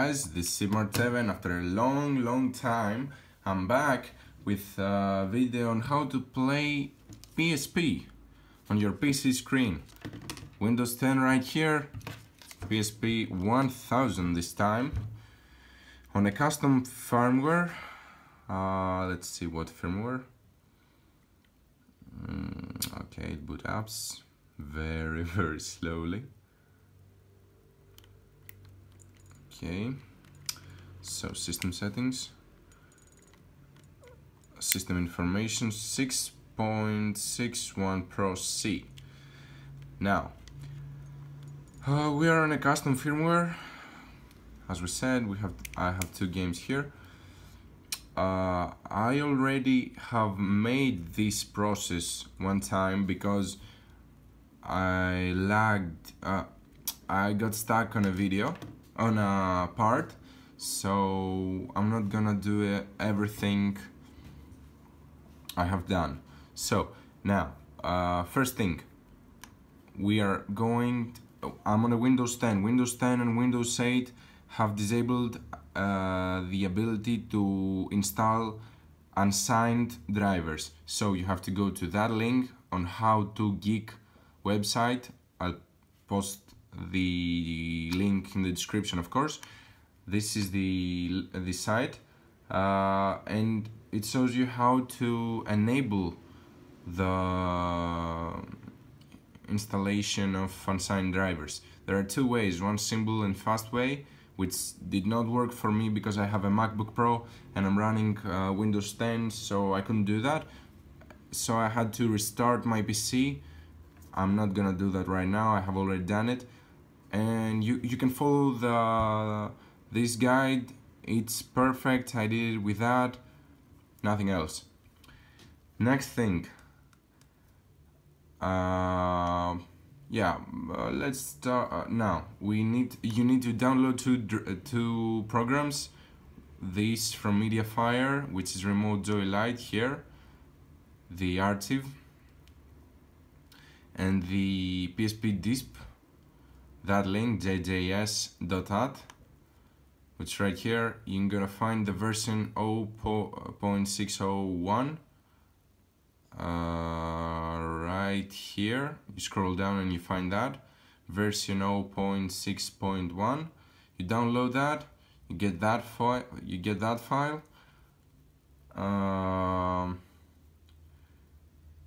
Guys, this is Marteven. After a long time, I'm back with a video on how to play PSP on your PC screen. Windows 10 right here, PSP 1000 this time, on a custom firmware. Let's see what firmware. Okay, it boot up very slowly. Okay, so system settings, system information 6.61 Pro C. Now, we are on a custom firmware. As we said, I have two games here. I already have made this process one time because I lagged. I got stuck on a video, on a part, so I'm not gonna do everything I have done. So now, first thing, we are going I'm on a Windows 10. Windows 10 and Windows 8 have disabled the ability to install unsigned drivers. So you have to go to that link on How to Geek website. I'll post the link in the description, of course. This is the site, and it shows you how to enable the installation of unsigned drivers. There are two ways, one simple and fast way, which did not work for me because I have a MacBook Pro and I'm running Windows 10, so I couldn't do that. So I had to restart my PC. I'm not gonna do that right now, I have already done it. And you can follow this guide, it's perfect. I did it with that, nothing else. Next thing, let's start now. You need to download two programs. This from Mediafire, which is RemoteJoy Lite here, the archive, and the PSPdisp. That link, jjs.at, which right here, you're gonna find the version 0.601. Right here, you scroll down and you find that version 0.6.1. You download that, you get that file.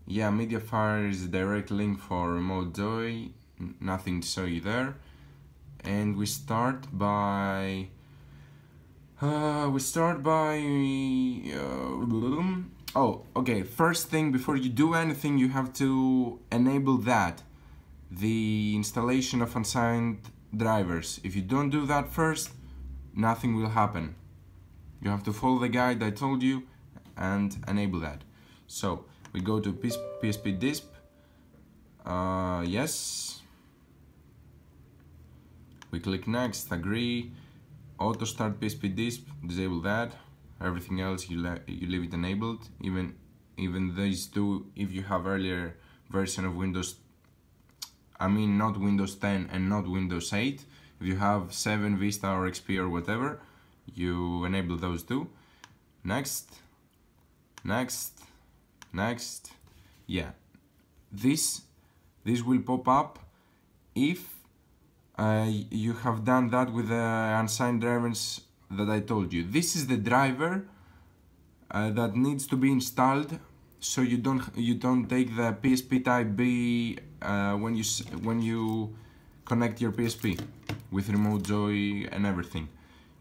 Yeah, Mediafire is a direct link for RemoteJoy. Nothing to show you there. And we start by oh, okay, first thing, before you do anything, you have to enable the installation of unsigned drivers. If you don't do that first, nothing will happen. You have to follow the guide I told you and enable that. So we go to PSPdisp. Yes. We click next, agree, auto start PSPdisp, disable that. Everything else you leave it enabled, even these two if you have earlier version of Windows, I mean not Windows 10 and not Windows 8. If you have 7, Vista or XP or whatever, you enable those two. Next. Yeah, this will pop up if you have done that with the unsigned drivers that I told you. This is the driver that needs to be installed, so you don't take the PSP type B when you connect your PSP with RemoteJoy and everything.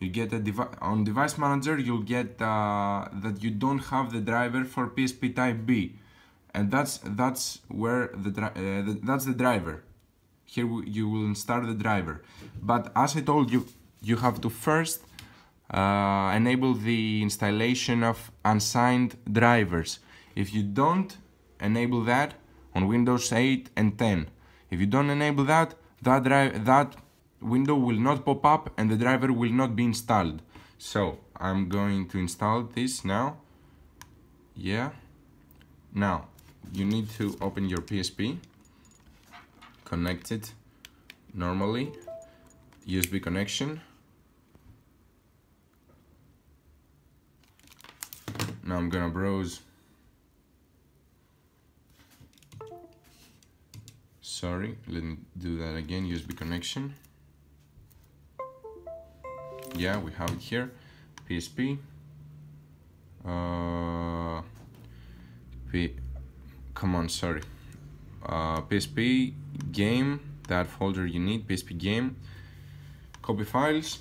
You get a on Device Manager. You'll get that you don't have the driver for PSP type B, and that's where that's the driver. Here you will install the driver, but as I told you, you have to first enable the installation of unsigned drivers. If you don't enable that on Windows 8 and 10, if you don't enable that, that window will not pop up and the driver will not be installed. So I'm going to install this now. Yeah. Now you need to open your PSP, connect it normally, USB connection, Now I'm gonna browse. Sorry, let me do that again. USB connection. Yeah, we have it here. PSP. Come on, sorry. PSP game, that folder you need, PSP game. Copy files.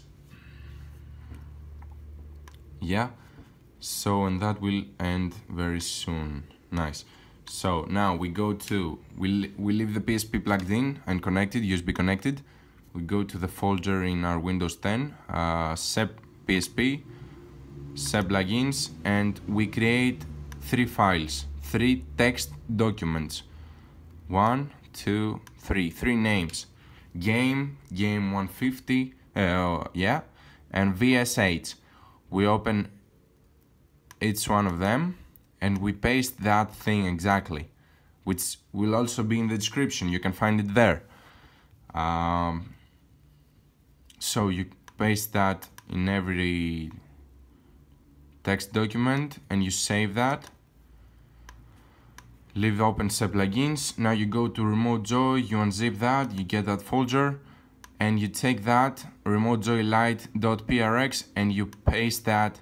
Yeah. So, and that will end very soon. Nice. So now we go to, we leave the PSP plugged in and connected, USB connected. We go to the folder in our Windows 10, Sep PSP, Seplugins, and we create 3 files, 3 text documents. 1, 2, 3, 3 names. Game 150, yeah, and VS8. We open each one of them and we paste that thing exactly, which will also be in the description. You can find it there. So you paste that in every text document and you save that. Leave open Seplugins. Now you go to RemoteJoy, you unzip that, you get that folder, and you take that RemoteJoy Lite.prx and you paste that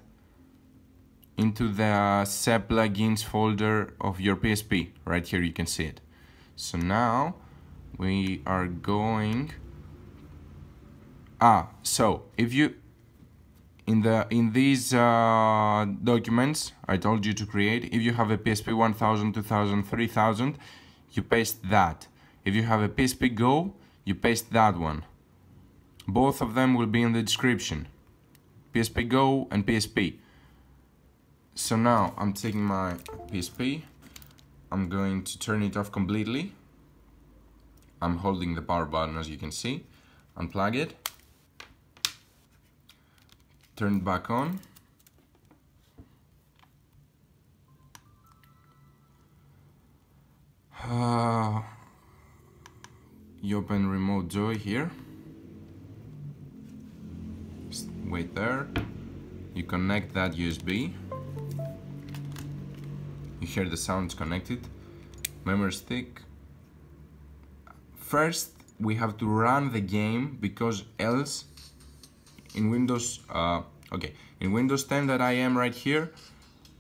into the Seplugins folder of your PSP. Right here you can see it. So now we are going. So if you in these documents I told you to create, if you have a PSP 1000, 2000, 3000, you paste that. If you have a PSP Go, you paste that one. Both of them will be in the description. PSP Go and PSP. So now I'm taking my PSP. I'm going to turn it off completely. I'm holding the power button, as you can see. Unplug it. Turn it back on. You open RemoteJoy here. Just wait there. You connect that USB. You hear the sounds connected. Memory stick. First, we have to run the game, because else in Windows, in Windows 10 that I am right here,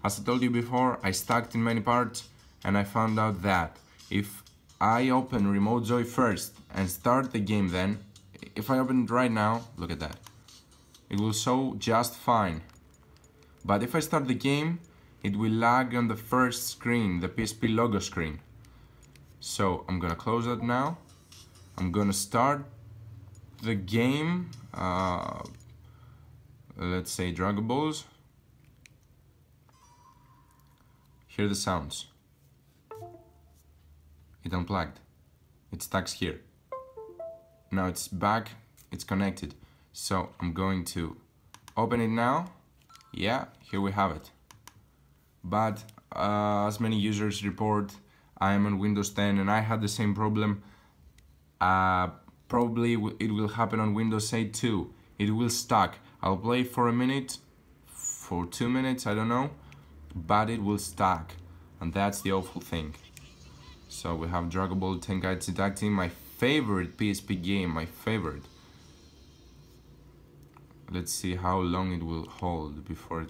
as I told you before, I stacked in many parts, and I found out that if I open RemoteJoy first and start the game, then if I open it right now, look at that, it will show just fine. But if I start the game, it will lag on the first screen, the PSP logo screen. So I'm gonna close that now. I'm gonna start the game, let's say Dragon Balls. Hear the sounds. It unplugged. It stacks here. Now it's back, it's connected. So I'm going to open it now. Yeah, here we have it. But as many users report, I am on Windows 10 and I had the same problem. Probably it will happen on Windows 8 too. It will stuck. I'll play for a minute, for 2 minutes, I don't know, but it will stuck, and that's the awful thing. So we have Dragon Ball Tenkaichi Tag Team, my favorite PSP game, my favorite. Let's see how long it will hold before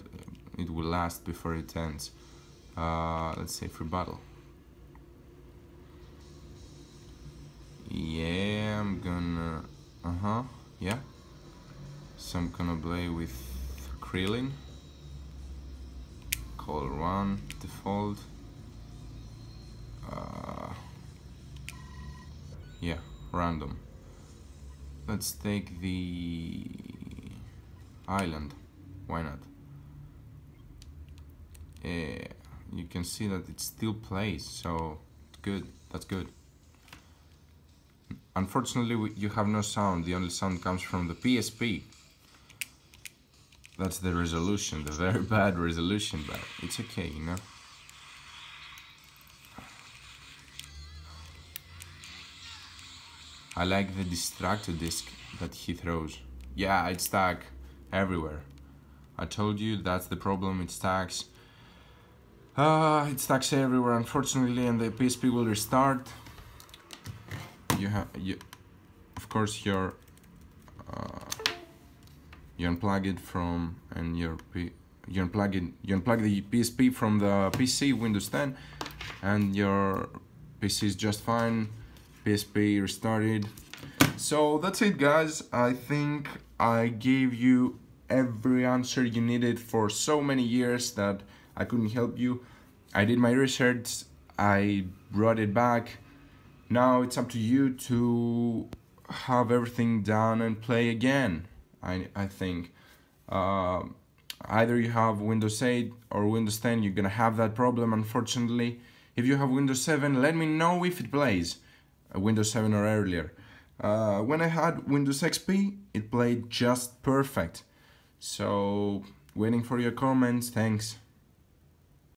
it will last before it ends. Let's say free battle. Yeah, I'm gonna, yeah. So I'm gonna play with Krillin. Call 1, default. Yeah, random. Let's take the island. Why not? You can see that it still plays, so good. That's good. Unfortunately, you have no sound. The only sound comes from the PSP. That's the resolution, the very bad resolution, but it's okay, you know. I like the distractor disc that he throws. Yeah, it's stuck everywhere. I told you that's the problem, it stacks. It stacks everywhere, unfortunately, and the PSP will restart. Of course, you unplug it from, and you unplug the PSP from the PC, Windows 10, and your PC is just fine. PSP restarted. So that's it, guys. I think I gave you every answer you needed for so many years that I couldn't help you. I did my research, I brought it back. Now it's up to you to have everything done and play again. I think either you have Windows 8 or Windows 10, you're gonna have that problem, unfortunately. If you have Windows 7, let me know if it plays Windows 7 or earlier. When I had Windows XP, it played just perfect. So, waiting for your comments. Thanks.